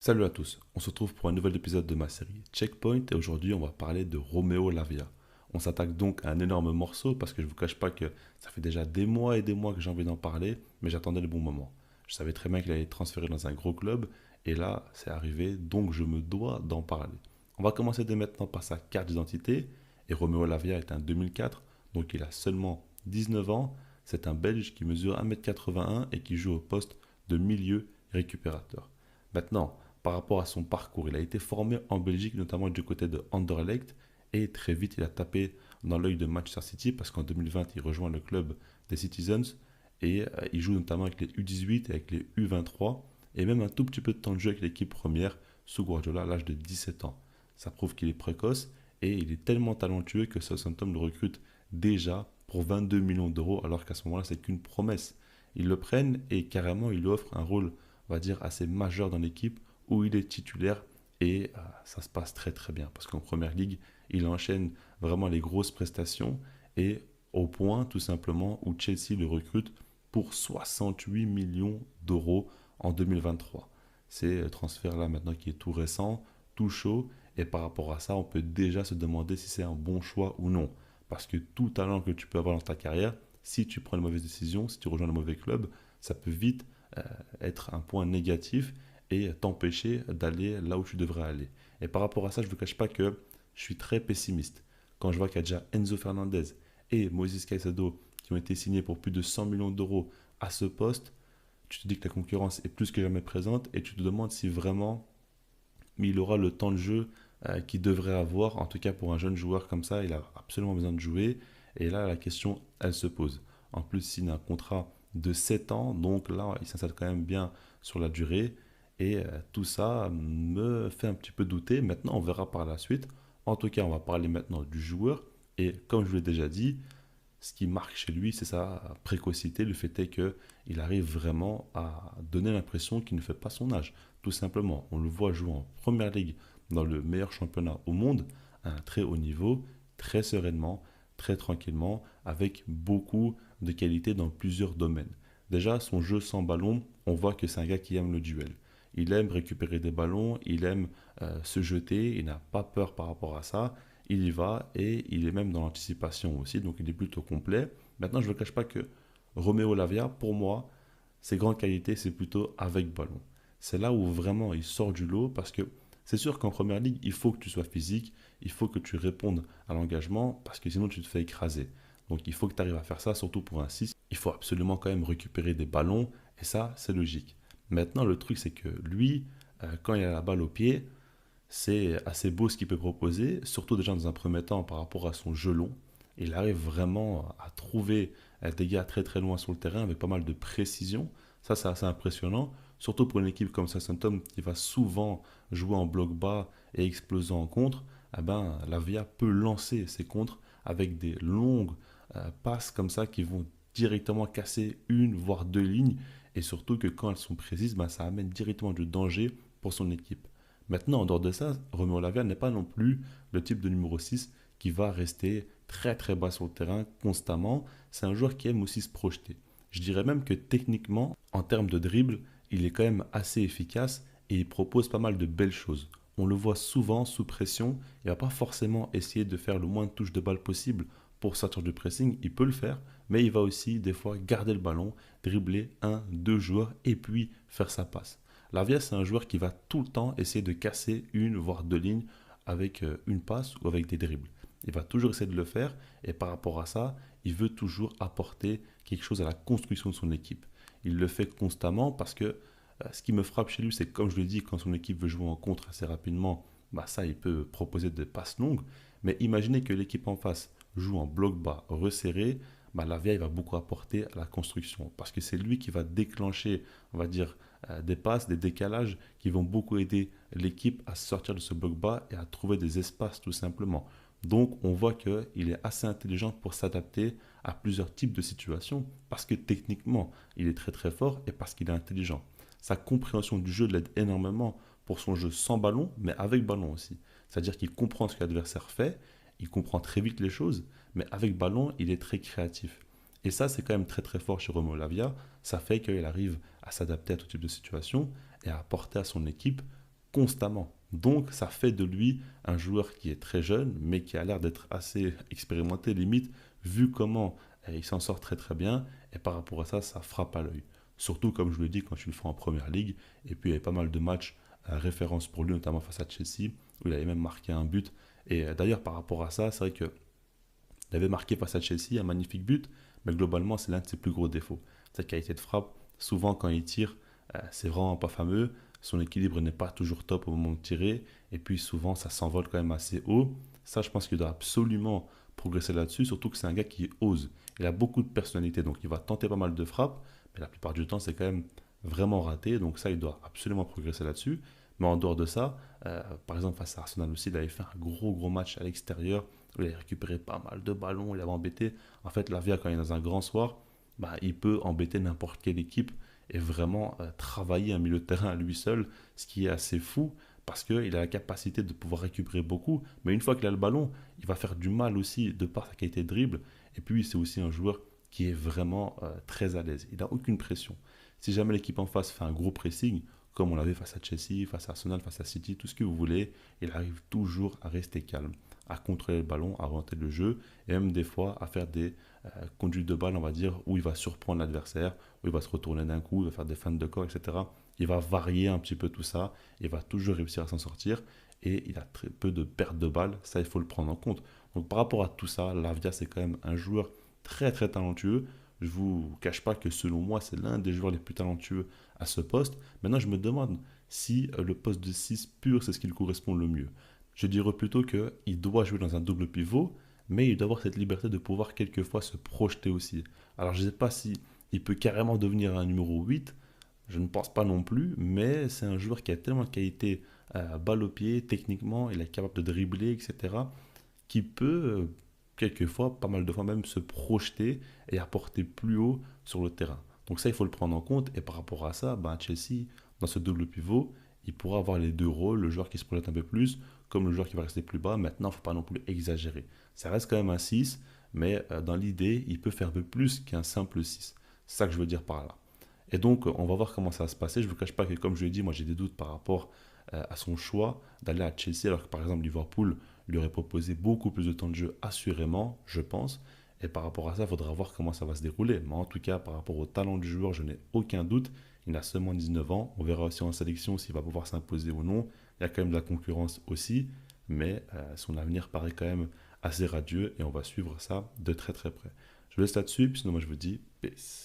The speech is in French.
Salut à tous, on se retrouve pour un nouvel épisode de ma série Checkpoint et aujourd'hui on va parler de Romeo Lavia. On s'attaque donc à un énorme morceau parce que je ne vous cache pas que ça fait déjà des mois et des mois que j'ai envie d'en parler, mais j'attendais le bon moment. Je savais très bien qu'il allait être transféré dans un gros club et là c'est arrivé donc je me dois d'en parler. On va commencer dès maintenant par sa carte d'identité et Romeo Lavia est un 2004 donc il a seulement 19 ans. C'est un Belge qui mesure 1,81 m et qui joue au poste de milieu récupérateur. Maintenant, par rapport à son parcours. Il a été formé en Belgique, notamment du côté de Anderlecht, et très vite il a tapé dans l'œil de Manchester City parce qu'en 2020 il rejoint le club des Citizens et il joue notamment avec les U18 et avec les U23 et même un tout petit peu de temps de jeu avec l'équipe première sous Guardiola à l'âge de 17 ans. Ça prouve qu'il est précoce et il est tellement talentueux que Southampton le recrute déjà pour 22 millions d'euros alors qu'à ce moment-là c'est qu'une promesse. Ils le prennent et carrément il lui offre un rôle, on va dire, assez majeur dans l'équipe où il est titulaire et ça se passe très très bien parce qu'en première ligue, il enchaîne vraiment les grosses prestations et au point tout simplement où Chelsea le recrute pour 68 millions d'euros en 2023. C'est le transfert là maintenant qui est tout récent, tout chaud et par rapport à ça, on peut déjà se demander si c'est un bon choix ou non. Parce que tout talent que tu peux avoir dans ta carrière, si tu prends une mauvaise décision, si tu rejoins un mauvais club, ça peut vite être un point négatif et t'empêcher d'aller là où tu devrais aller. Et par rapport à ça, je ne vous cache pas que je suis très pessimiste. Quand je vois qu'il y a déjà Enzo Fernandez et Moïse Caicedo qui ont été signés pour plus de 100 millions d'euros à ce poste, tu te dis que la concurrence est plus que jamais présente et tu te demandes si vraiment il aura le temps de jeu qu'il devrait avoir. En tout cas, pour un jeune joueur comme ça, il a absolument besoin de jouer. Et là, la question, elle se pose. En plus, il signe un contrat de 7 ans, donc là, il s'installe quand même bien sur la durée. Et tout ça me fait un petit peu douter. Maintenant, on verra par la suite. En tout cas, on va parler maintenant du joueur. Et comme je vous l'ai déjà dit, ce qui marque chez lui, c'est sa précocité. Le fait est qu'il arrive vraiment à donner l'impression qu'il ne fait pas son âge. Tout simplement, on le voit jouer en première ligue dans le meilleur championnat au monde, à un très haut niveau, très sereinement, très tranquillement, avec beaucoup de qualité dans plusieurs domaines. Déjà, son jeu sans ballon, on voit que c'est un gars qui aime le duel. Il aime récupérer des ballons, il aime se jeter, il n'a pas peur par rapport à ça. Il y va et il est même dans l'anticipation aussi, donc il est plutôt complet. Maintenant, je ne cache pas que Roméo Lavia, pour moi, ses grandes qualités, c'est plutôt avec ballon. C'est là où vraiment il sort du lot parce que c'est sûr qu'en première ligue, il faut que tu sois physique, il faut que tu répondes à l'engagement parce que sinon tu te fais écraser. Donc il faut que tu arrives à faire ça, surtout pour un 6. Il faut absolument quand même récupérer des ballons et ça, c'est logique. Maintenant, le truc, c'est que lui, quand il a la balle au pied, c'est assez beau ce qu'il peut proposer, surtout déjà dans un premier temps par rapport à son jeu long. Il arrive vraiment à trouver des gars très très loin sur le terrain avec pas mal de précision. Ça, c'est assez impressionnant, surtout pour une équipe comme Southampton qui va souvent jouer en bloc bas et exploser en contre. Eh ben, la VIA peut lancer ses contres avec des longues passes comme ça qui vont directement casser une voire deux lignes et surtout que quand elles sont précises, ben, ça amène directement du danger pour son équipe. Maintenant, en dehors de ça, Romeo Lavia n'est pas non plus le type de numéro 6 qui va rester très très bas sur le terrain constamment. C'est un joueur qui aime aussi se projeter. Je dirais même que techniquement, en termes de dribble, il est quand même assez efficace et il propose pas mal de belles choses. On le voit souvent sous pression, il ne va pas forcément essayer de faire le moins de touches de balle possible pour sortir du pressing, il peut le faire, mais il va aussi des fois garder le ballon, dribbler un, deux joueurs et puis faire sa passe. Lavia, c'est un joueur qui va tout le temps essayer de casser une, voire deux lignes avec une passe ou avec des dribbles. Il va toujours essayer de le faire et par rapport à ça, il veut toujours apporter quelque chose à la construction de son équipe. Il le fait constamment parce que ce qui me frappe chez lui, c'est que comme je l'ai dit, quand son équipe veut jouer en contre assez rapidement, bah ça, il peut proposer des passes longues. Mais imaginez que l'équipe en face joue en bloc bas, resserré, bah Lavia, il va beaucoup apporter à la construction parce que c'est lui qui va déclencher, on va dire, des passes, des décalages qui vont beaucoup aider l'équipe à sortir de ce bloc bas et à trouver des espaces tout simplement. Donc on voit qu'il est assez intelligent pour s'adapter à plusieurs types de situations parce que techniquement il est très très fort et parce qu'il est intelligent. Sa compréhension du jeu l'aide énormément pour son jeu sans ballon mais avec ballon aussi. C'est-à-dire qu'il comprend ce que l'adversaire fait, il comprend très vite les choses, mais avec ballon il est très créatif. Et ça, c'est quand même très très fort chez Romo Lavia. Ça fait qu'il arrive à s'adapter à tout type de situation et à apporter à son équipe constamment. Donc ça fait de lui un joueur qui est très jeune, mais qui a l'air d'être assez expérimenté, limite, vu comment il s'en sort très très bien, et par rapport à ça, ça frappe à l'œil. Surtout, comme je le dis, quand tu le fais en première ligue, et puis il y avait pas mal de matchs à référence pour lui, notamment face à Chelsea, où il avait même marqué un but. Et d'ailleurs, par rapport à ça, c'est vrai qu'il avait marqué face à Chelsea un magnifique but, mais globalement, c'est l'un de ses plus gros défauts. Sa qualité de frappe, souvent quand il tire, c'est vraiment pas fameux. Son équilibre n'est pas toujours top au moment de tirer, et puis souvent ça s'envole quand même assez haut. Ça, je pense qu'il doit absolument progresser là-dessus, surtout que c'est un gars qui ose. Il a beaucoup de personnalité, donc il va tenter pas mal de frappes, mais la plupart du temps, c'est quand même vraiment raté. Donc ça, il doit absolument progresser là-dessus. Mais en dehors de ça, par exemple face à Arsenal aussi, il avait fait un gros gros match à l'extérieur, où il avait récupéré pas mal de ballons, il avait embêté. En fait, Lavia, quand il est dans un grand soir, bah, il peut embêter n'importe quelle équipe et vraiment travailler un milieu de terrain à lui seul, ce qui est assez fou parce qu'il a la capacité de pouvoir récupérer beaucoup, mais une fois qu'il a le ballon, il va faire du mal aussi de par sa qualité de dribble. Et puis, c'est aussi un joueur qui est vraiment très à l'aise. Il n'a aucune pression. Si jamais l'équipe en face fait un gros pressing, comme on l'avait face à Chelsea, face à Arsenal, face à City, tout ce que vous voulez, il arrive toujours à rester calme, à contrôler le ballon, à orienter le jeu, et même des fois à faire des conduites de balle, on va dire, où il va surprendre l'adversaire, où il va se retourner d'un coup, il va faire des feintes de corps, etc. Il va varier un petit peu tout ça, il va toujours réussir à s'en sortir, et il a très peu de pertes de balles, ça il faut le prendre en compte. Donc par rapport à tout ça, Lavia c'est quand même un joueur très très talentueux. Je ne vous cache pas que selon moi, c'est l'un des joueurs les plus talentueux à ce poste. Maintenant, je me demande si le poste de 6 pur, c'est ce qui lui correspond le mieux. Je dirais plutôt qu'il doit jouer dans un double pivot, mais il doit avoir cette liberté de pouvoir quelquefois se projeter aussi. Alors, je ne sais pas si il peut carrément devenir un numéro 8, je ne pense pas non plus, mais c'est un joueur qui a tellement de qualité balle au pied, techniquement, il est capable de dribbler, etc., qui peut quelquefois, pas mal de fois même, se projeter et apporter plus haut sur le terrain. Donc ça, il faut le prendre en compte. Et par rapport à ça, ben, Chelsea, dans ce double pivot, il pourra avoir les deux rôles, le joueur qui se projette un peu plus, comme le joueur qui va rester plus bas. Maintenant, il ne faut pas non plus exagérer. Ça reste quand même un 6, mais dans l'idée, il peut faire un peu plus qu'un simple 6. C'est ça que je veux dire par là. Et donc, on va voir comment ça va se passer. Je ne vous cache pas que, comme je l'ai dit, moi j'ai des doutes par rapport à son choix d'aller à Chelsea, alors que par exemple Liverpool lui aurait proposé beaucoup plus de temps de jeu, assurément, je pense. Et par rapport à ça, il faudra voir comment ça va se dérouler. Mais en tout cas, par rapport au talent du joueur, je n'ai aucun doute. Il a seulement 19 ans. On verra aussi en sélection s'il va pouvoir s'imposer ou non. Il y a quand même de la concurrence aussi. Mais son avenir paraît quand même assez radieux et on va suivre ça de très très près. Je vous laisse là-dessus, puis sinon moi je vous dis peace.